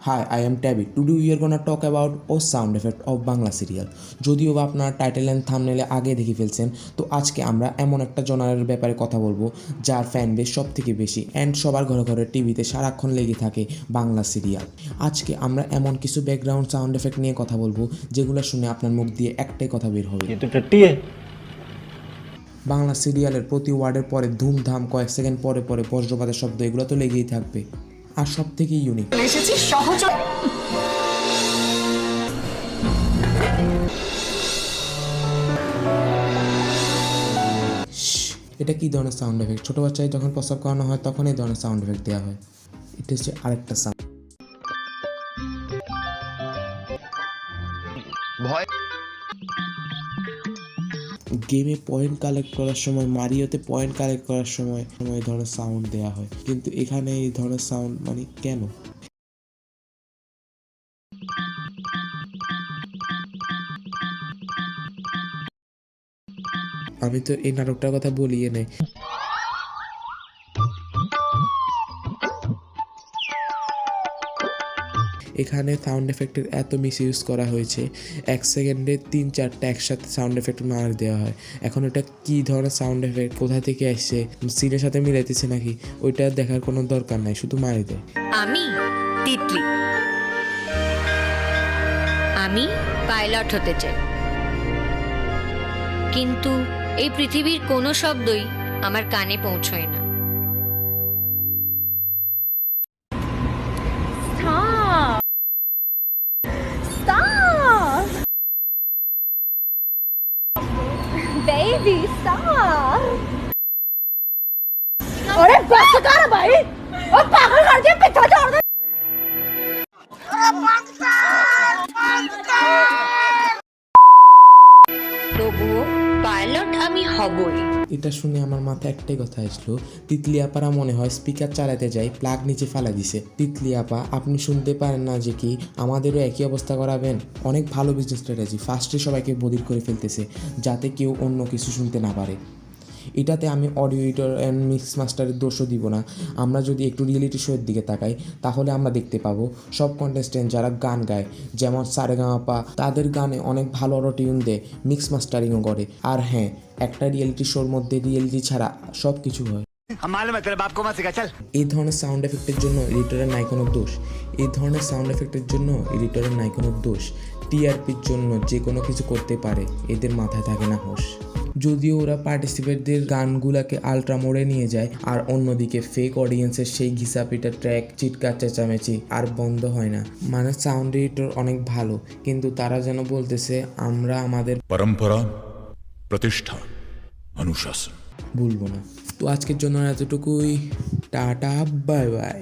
Hi, I am Tabby. Today we are gonna talk about a sound effect of Bangla serial. যদিও বা আপনার title and থাম্বনেলে আগে দেখে ফেলছেন, তো আজকে আমরা এমন একটা জনারের ব্যাপারে কথা বলবো যার ফ্যান বেস সব থেকে বেশি অ্যান্ড সবার ঘরে ঘরে টিভিতে সারাক্ষণ লেগে থাকে বাংলা সিরিয়াল। আজকে আমরা এমন কিছু ব্যাকগ্রাউন্ড সাউন্ড এফেক্ট নিয়ে কথা বলবো যেগুলো শুনে আপনার মুখ দিয়ে একটাই কথা বের হবে, বাংলা সিরিয়ালের প্রতি ওয়ার্ডের পরে ধুমধাম, কয়েক সেকেন্ড পরে পরে বজ্রপাতের শব্দ, এগুলো তো লেগেই থাকবে। আর সব থেকে ইউনিক, এটা কী ধরনের সাউন্ড এফেক্ট? ছোটো বাচ্চায় যখন প্রস্রাব করানো হয় তখন এই ধরনের সাউন্ড এফেক্ট দেওয়া হয়। এটা হচ্ছে আরেকটা সাউন্ড। গেমে পয়েন্ট কালেক্ট করার সময়, মারিওতে পয়েন্ট কালেক্ট করার সময় এই ধরনের সাউন্ড দেওয়া হয়, কিন্তু এখানে এই ধরনের সাউন্ড মানে কেন? আমি তো এই নাটকটার কথা বলিয়ে নেই। এখানে সাউন্ড এফেক্টের এত মিস ইউজ করা হয়েছে, এক সেকেন্ডে 3-4টা একসাথে সাউন্ড এফেক্ট মার দেওয়া হয়। এখন ওটা কী ধরনের সাউন্ড এফেক্ট, কোথা থেকে আসছে, সিনের সাথে মিলাইতেছে নাকি, ওইটা দেখার কোনো দরকার নাই, শুধু মারি দেয়। আমি তিতলি, আমি পাইলট হতে চাই, কিন্তু এই পৃথিবীর কোনো শব্দই আমার কানে পৌঁছয় না। Baby, stop! अरे बस कर भाई, और पागल कर दिया, पीछे छोड़ दे। তবুও পাইলট আমি হবই। এটা শুনে আমার মাথায় একটাই কথা আসলো, তিতলি আপারা মনে হয় স্পিকার চালাতে যাই প্লাগ নিচে ফেলা দিছে। তিতলি আপা, আপনি শুনতে পারেন না যে কি আমাদেরও একই অবস্থা করাবেন? অনেক ভালো বিজনেস স্ট্র্যাটেজি, ফার্স্টে সবাইকে বধির করে ফেলতেছে যাতে কেউ অন্য কিছু শুনতে না পারে। এটাতে আমি অডিও এডিটর অ্যান্ড মিক্স মাস্টারের দোষও দিব না। আমরা যদি একটু রিয়েলিটি শোয়ের দিকে তাকাই, তাহলে আমরা দেখতে পাবো সব কন্টেস্টেন্ট যারা গান গায়, যেমন সারেগামাপা, তাদের গানে অনেক ভালো অটোটিউন দেয়, মিক্স মাস্টারিংও করে। আর হ্যাঁ, একটা রিয়েলিটি শোর মধ্যে রিয়েলিটি ছাড়া সব কিছু হয়। এই ধরনের সাউন্ড এফেক্টের জন্য এডিটরের নাই কোনো দোষ, এই ধরনের সাউন্ড এফেক্টের জন্য এডিটরের নাই কোনো দোষ। টিআরপির জন্য যে কোনো কিছু করতে পারে, এদের মাথায় থাকে না হোশ। যদিও ওরা পার্টিসিপেটদের গানগুলাকে আলট্রা মোড়ে নিয়ে যায়, আর অন্যদিকে ফেক অডিয়েন্সের সেই ঘিসাপিটা ট্র্যাক, চিৎকার চেঁচামেচি আর বন্ধ হয় না। মানে সাউন্ড এডিটর অনেক ভালো, কিন্তু তারা যেন বলতেছে আমরা আমাদের পরম্পরা, প্রতিষ্ঠা, অনুশাসন ভুলবো না। তো আজকের জন্য এতটুকুই, টাটা, বাই বাই।